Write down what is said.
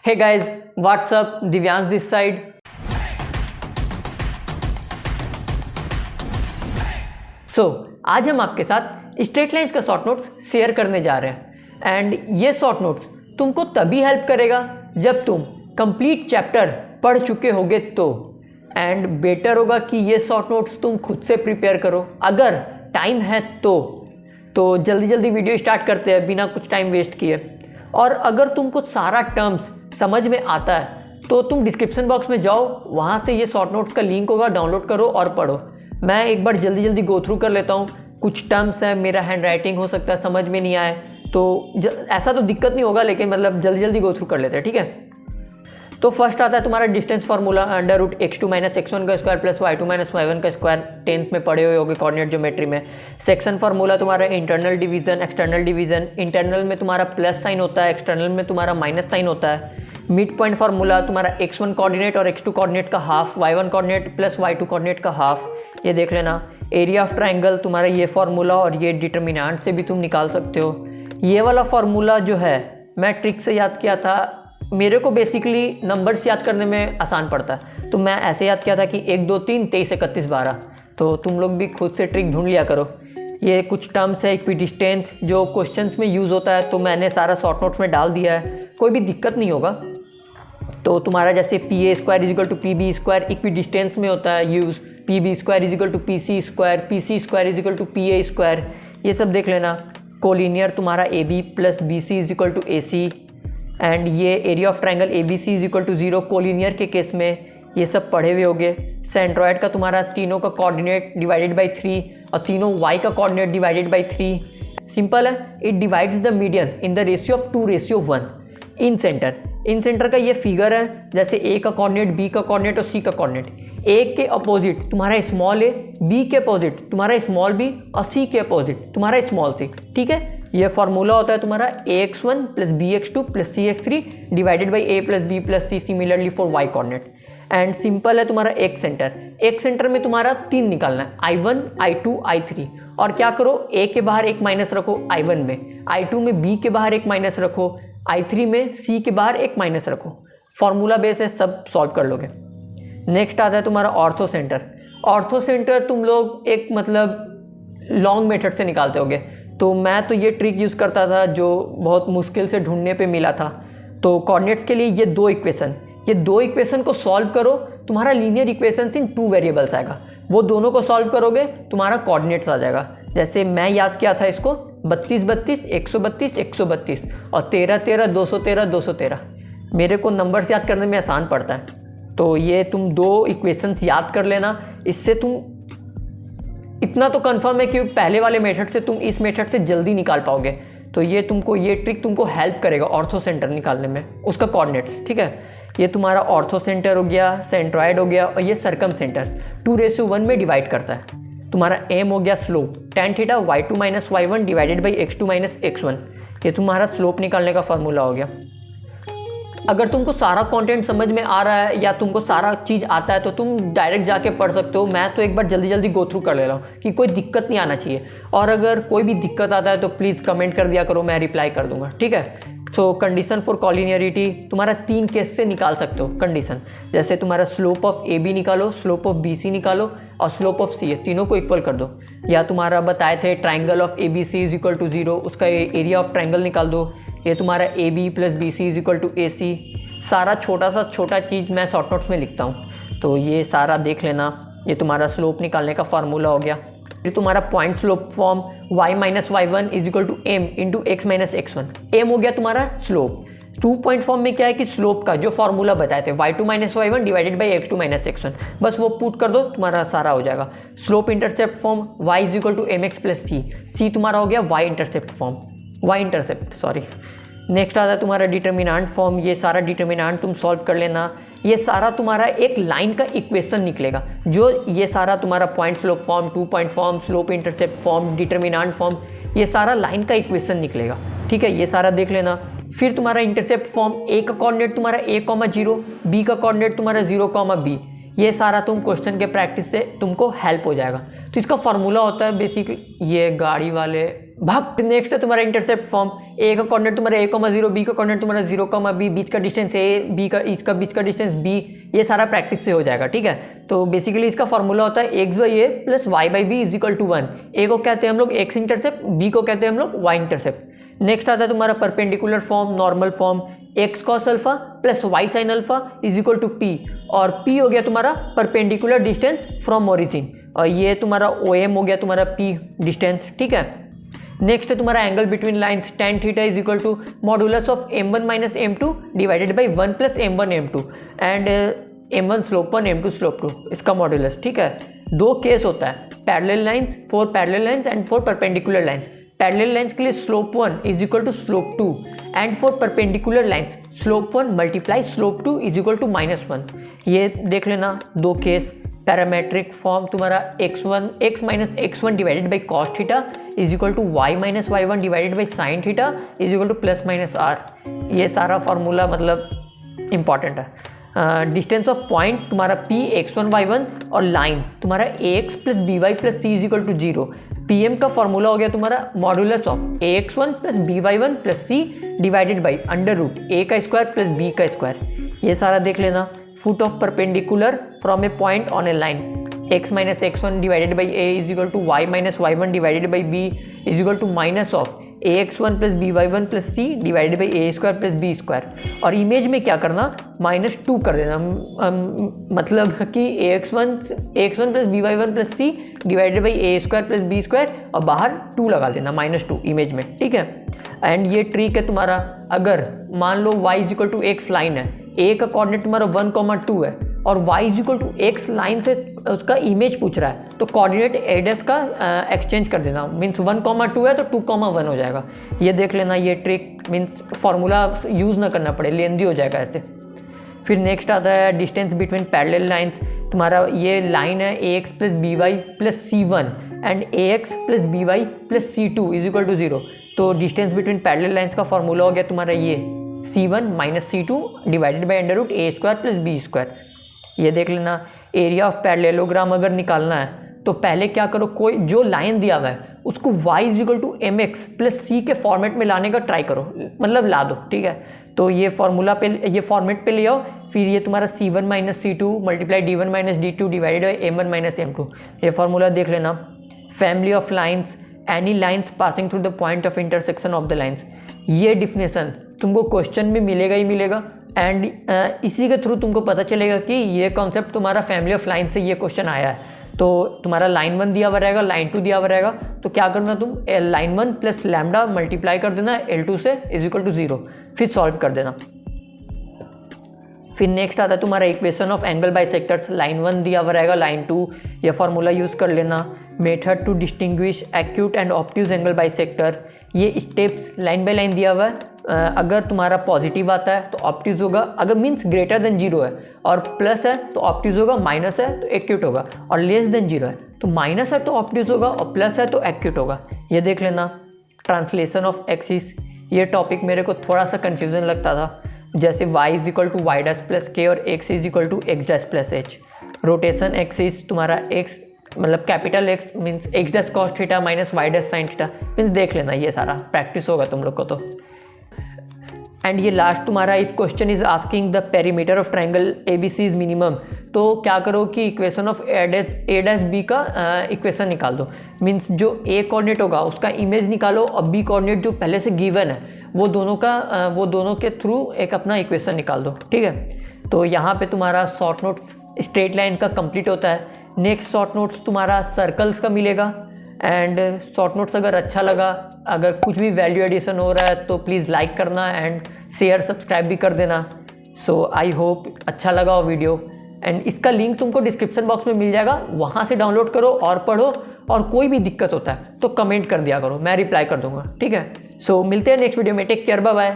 Hey guys, what's up, Divyansh this side. आज हम आपके साथ स्ट्रेट लाइंस का शॉर्ट नोट्स शेयर करने जा रहे हैं एंड ये शॉर्ट नोट्स तुमको तभी हेल्प करेगा जब तुम कंप्लीट चैप्टर पढ़ चुके होगे तो। एंड बेटर होगा कि ये शॉर्ट नोट्स तुम खुद से प्रिपेयर करो अगर टाइम है तो जल्दी जल्दी वीडियो स्टार्ट करते हैं बिना कुछ टाइम वेस्ट किए। और अगर तुमको सारा टर्म्स समझ में आता है तो तुम डिस्क्रिप्शन बॉक्स में जाओ, वहाँ से ये शॉर्ट नोट्स का लिंक होगा, डाउनलोड करो और पढ़ो। मैं एक बार जल्दी जल्दी गो थ्रू कर लेता हूँ। कुछ टर्म्स हैं, मेरा हैंड राइटिंग हो सकता है समझ में नहीं आए तो ऐसा तो दिक्कत नहीं होगा, लेकिन मतलब जल्दी जल्दी गो थ्रू कर लेते हैं, ठीक है। तो फर्स्ट आता है तुम्हारा distance formula, under root x2 minus x1 का square plus y2 minus y1 का स्क्वायर। 10th में पढ़े हुए होगे कोऑर्डिनेट ज्योमेट्री में। सेक्शन फार्मूला तुम्हारा internal division, external division. Internal में तुम्हारा प्लस साइन होता है, एक्सटर्नल में तुम्हारा माइनस साइन होता है। मिड पॉइंट फार्मूला तुम्हारा x1 कोऑर्डिनेट और x2 कोऑर्डिनेट का half, y1 coordinate plus y2 coordinate का हाफ, ये देख लेना। एरिया ऑफ ट्राइंगल तुम्हारा ये फार्मूला और ये डिटर्मिनेंट से भी तुम निकाल सकते हो। ये वाला फार्मूला जो है मैं ट्रिक से याद किया था, मेरे को बेसिकली नंबर्स याद करने में आसान पड़ता है तो मैं ऐसे याद किया था कि 1 2 3 23 31 12। तो तुम लोग भी खुद से ट्रिक ढूंढ लिया करो। ये कुछ टर्म्स है इक्विडिस्टेंस जो क्वेश्चंस में यूज़ होता है, तो मैंने सारा शॉर्ट नोट्स में डाल दिया है, कोई भी दिक्कत नहीं होगा। तो तुम्हारा जैसे P A square equal to P B square equidistance में होता है use, P B square equal to P C square equal to P A square, ये सब देख लेना। कोलिनियर तुम्हारा A B plus B C equal to A C, and ये area of triangle A B C is equal to 0 collinear के case में, ये सब पढ़े हुए होंगे। सेंट्रॉयड का तुम्हारा तीनों का कोऑर्डिनेट डिवाइडेड बाई 3 और तीनों y का कोऑर्डिनेट डिवाइडेड बाई 3। सिंपल है, it divides the median in the ratio of 2:1 in centre. In centre का ये फिगर है, जैसे a का कोऑर्डिनेट, b का कोऑर्डिनेट और c का कोऑर्डिनेट। a के अपोजिट तुम्हारा स्मॉल a, b के अपोजिट तुम्हारा स्मॉल b और c के अपोजिट तुम्हारा स्मॉल c, ठीक है। ये फार्मूला होता है तुम्हारा ax1 plus bx2 plus cx3 divided by a plus b plus c similarly for y coordinate. And simple है तुम्हारा एक सेंटर। एक सेंटर में तुम्हारा 3 निकालना है, I1 I2 I3। और क्या करो, a के बाहर एक माइनस रखो I1 में, I2 में b के बाहर एक माइनस रखो, I3 में c के बाहर एक माइनस रखो। फार्मूला बेस है, सब सॉल्व कर लोगे। नेक्स्ट आता है तुम्हारा ऑर्थो सेंटर। ऑर्थो सेंटर तुम लोग एक मतलब लॉन्ग मेथड से निकालते होगे, तो मैं तो ये ट्रिक यूज़ करता था जो बहुत मुश्किल से ढूंढने पे मिला था। तो कोऑर्डिनेट्स के लिए ये दो इक्वेशन को सॉल्व करो, तुम्हारा लीनियर इक्वेशंस इन 2 वेरिएबल्स आएगा, वो दोनों को सॉल्व करोगे तुम्हारा कोऑर्डिनेट्स आ जाएगा। जैसे मैं याद किया था इसको 32 32 132 132 और 13 13 213 213। मेरे को नंबर्स याद करने में आसान पड़ता है, तो ये तुम 2 इक्वेशंस याद कर लेना। इससे तुम इतना तो कंफर्म है कि पहले वाले मेथड से तुम इस मेथड से जल्दी निकाल पाओगे। तो ये ट्रिक तुमको हेल्प करेगा ऑर्थो सेंटर निकालने में, उसका कोऑर्डिनेट्स, ठीक है। ये तुम्हारा ऑर्थो सेंटर हो गया, सेंट्रॉयड हो गया, और ये सर्कम सेंटर 2:1 में डिवाइड करता है। तुम्हारा एम हो गया slope, tan theta y2 minus y1 divided by x2 minus x1, ये तुम्हारा स्लोप निकालने का फॉर्मूला हो गया। अगर तुमको सारा कंटेंट समझ में आ रहा है या तुमको सारा चीज़ आता है तो तुम डायरेक्ट जाके पढ़ सकते हो। मैं तो एक बार जल्दी जल्दी गो थ्रू कर ले रहा हूँ कि कोई दिक्कत नहीं आना चाहिए, और अगर कोई भी दिक्कत आता है तो प्लीज़ कमेंट कर दिया करो, मैं रिप्लाई कर दूंगा, ठीक है। सो कंडीशन फॉर कॉलिनियरिटी तुम्हारा 3 केस से निकाल सकते हो कंडीशन। जैसे तुम्हारा स्लोप ऑफ ए बी निकालो, स्लोप ऑफ बी सी निकालो और स्लोप ऑफ सी, तीनों को इक्वल कर दो। या तुम्हारा बताए थे triangle of A B C is equal to 0, उसका एरिया ऑफ ट्राइंगल निकाल दो। ये तुम्हारा A B plus B C is equal to A C. सारा छोटा चीज़ मैं शॉर्ट नोट्स में लिखता हूँ, तो ये सारा देख लेना। ये तुम्हारा स्लोप निकालने का फार्मूला हो गया। फिर तुम्हारा point slope form y minus y1 is equal to m into x minus x1। m हो गया तुम्हारा स्लोप। 2 पॉइंट फॉर्म में क्या है कि स्लोप का जो फार्मूला बताए थे y2 minus y1 divided by x2 minus x1, बस वो पुट कर दो, तुम्हारा सारा हो जाएगा। Slope intercept form y is equal to mx plus c तुम्हारा हो गया y इंटरसेप्ट फॉर्म, नेक्स्ट आता है तुम्हारा डिटर्मिनेंट फॉर्म। ये सारा डिटर्मिनेंट तुम सॉल्व कर लेना। ये सारा तुम्हारा एक लाइन का इक्वेशन निकलेगा, जो ये सारा तुम्हारा point slope form, 2 point form, slope intercept form, determinant form, ये सारा लाइन का इक्वेशन निकलेगा, ठीक है। ये सारा देख लेना। फिर तुम्हारा इंटरसेप्ट फॉर्म, ए का कोऑर्डिनेट तुम्हारा a,0, b का कोऑर्डिनेट तुम्हारा 0,b। ये सारा तुम क्वेश्चन के प्रैक्टिस से तुमको हेल्प हो जाएगा। तो इसका फार्मूला होता है बेसिकली, ये गाड़ी वाले भाग। नेक्स्ट है तुम्हारा इंटरसेप्ट फॉर्म, ए का कोऑर्डिनेट तुम्हारा a,0, बी का कोऑर्डिनेट तुम्हारा 0,b, बीच का डिस्टेंस a, बी का इसका बीच का डिस्टेंस b। ये सारा प्रैक्टिस से हो जाएगा, ठीक है। तो बेसिकली इसका फॉर्मूला होता है x/a + y/b = 1। a को कहते हैं हम लोग x इंटरसेप्ट, b को कहते हैं हम लोग y इंटरसेप्ट। नेक्स्ट आता है तुम्हारा perpendicular form, normal form, x cos alpha + y sin alpha = p, और p हो गया तुम्हारा परपेंडिकुलर डिस्टेंस फ्रॉम ओरिजिन, और ये तुम्हारा OM हो गया तुम्हारा p डिस्टेंस, ठीक है। नेक्स्ट है तुम्हारा angle between lines, tan theta = modulus of m1 - m2 divided by 1 + m1 m2 and m1 slope 1 m2 slope 2, इसका मॉडुलस, ठीक है। दो केस होता है, parallel lines, 4 parallel lines and 4 perpendicular lines. Parallel lines के लिए slope 1 = slope 2 and for perpendicular lines slope 1 × slope 2 = -1। ये देख लेना दो केस। पैरामेट्रिक फॉर्म तुम्हारा x - x1 divided by cos theta = y - y1 divided by sine theta = +-r। ये सारा formula मतलब इंपॉर्टेंट है। डिस्टेंस ऑफ पॉइंट तुम्हारा p x1 y1 और लाइन तुम्हारा ax + by + c = 0। pm का फॉर्मूला हो गया तुम्हारा modulus of ax1 + by1 + c divided by √a² + b²। ये सारा देख लेना। Foot of perpendicular from A point on A line, x - x1 divided by a = y - y1 divided by b = of ax1 + by1 + c divided by a² + b²। और image में क्या करना, -2 कर देना, मतलब कि ax1 + by1 + c divided by a² + b² और बाहर 2 लगा देना, -2 इमेज में, ठीक है। एंड ये ट्रिक है तुम्हारा, अगर मान लो y = x लाइन है, a का कोऑर्डिनेट तुम्हारा 1,2 है और y = x लाइन से उसका इमेज पूछ रहा है, तो कोऑर्डिनेट एडस का एक्सचेंज कर देना, मीन्स 1,2 है तो 2,1 हो जाएगा। ये देख लेना, ये ट्रिक मीन्स फार्मूला यूज़ ना करना पड़े, लेंदी हो जाएगा ऐसे। फिर नेक्स्ट आता है डिस्टेंस बिटवीन पैरेलल लाइंस। तुम्हारा ये लाइन है ax + by + c1 and ax + by + c2 = 0। तो डिस्टेंस बिटवीन पैरेलल लाइंस का फॉर्मूला हो गया तुम्हारा ये c1 - c2 divided by √a² + b²। ये देख लेना। एरिया ऑफ पैरेललोग्राम अगर निकालना है तो पहले क्या करो, कोई जो लाइन दिया हुआ है उसको y = mx + c के फॉर्मेट में लाने का ट्राई करो, मतलब ला दो, ठीक है। तो ये फॉर्मूला पे, ये फॉर्मेट पे ले आओ। फिर ये तुम्हारा c1 - c2 × d1 - d2 divided by m1 - m2। ये फार्मूला देख लेना। Family of lines, any lines passing through the point of intersection of the lines. ये डिफिनेशन तुमको क्वेश्चन में मिलेगा ही मिलेगा, एंड इसी के थ्रू तुमको पता चलेगा कि ये कॉन्सेप्ट तुम्हारा फैमिली ऑफ लाइन से ये क्वेश्चन आया है। तो तुम्हारा लाइन 1 दिया हुआ रहेगा, लाइन 2 दिया हुआ रहेगा, तो क्या करना तुम लाइन 1 + लैम्डा मल्टीप्लाई कर देना L2 से = 0, फिर सॉल्व कर देना। फिर नेक्स्ट आता है तुम्हारा equation of angle bisectors. Line 1 दिया हुआ रहेगा, लाइन 2, ये फार्मूला यूज़ कर लेना। Method to distinguish acute and obtuse angle bisector, ये स्टेप्स लाइन बाय लाइन दिया हुआ है। अगर तुम्हारा पॉजिटिव आता है तो ऑब्ट्यूज होगा, अगर मीन्स ग्रेटर देन 0 है और प्लस है तो ऑब्ट्यूज होगा, माइनस है तो एक्यूट होगा, और लेस देन 0 है तो माइनस है तो ऑब्ट्यूज होगा, और प्लस है तो एक्यूट होगा। ये देख लेना। ट्रांसलेशन ऑफ एक्सिस, ये टॉपिक मेरे को थोड़ा सा कन्फ्यूजन लगता था, जैसे y = y' + k और x = x' + h। Rotation axis तुम्हारा x मतलब capital X means x' cos theta - y' sin theta, means देख लेना, ये सारा प्रैक्टिस होगा तुम लोग को तो। एंड ये लास्ट तुम्हारा, if question is asking the perimeter of triangle ABC is minimum, तो क्या करो कि इक्वेशन ऑफ a' का इक्वेशन निकाल दो। मीन्स जो a कोऑर्डिनेट होगा उसका इमेज निकालो, और b कोऑर्डिनेट जो पहले से गिवन है वो दोनों के थ्रू एक अपना इक्वेशन निकाल दो, ठीक है। तो यहाँ पे तुम्हारा शॉर्ट नोट्स स्ट्रेट लाइन का कंप्लीट होता है। नेक्स्ट शॉर्ट नोट्स तुम्हारा सर्कल्स का मिलेगा। एंड शॉर्ट नोट्स अगर अच्छा लगा, अगर कुछ भी वैल्यू एडिशन हो रहा है तो प्लीज़ लाइक करना एंड शेयर सब्सक्राइब भी कर देना। सो आई होप अच्छा लगा वो वीडियो, एंड इसका लिंक तुमको डिस्क्रिप्शन बॉक्स में मिल जाएगा, वहाँ से डाउनलोड करो और पढ़ो, और कोई भी दिक्कत होता है तो कमेंट कर दिया करो, मैं रिप्लाई कर दूंगा, ठीक है। सो मिलते हैं नेक्स्ट वीडियो में, टेक केयर, बाय बाय।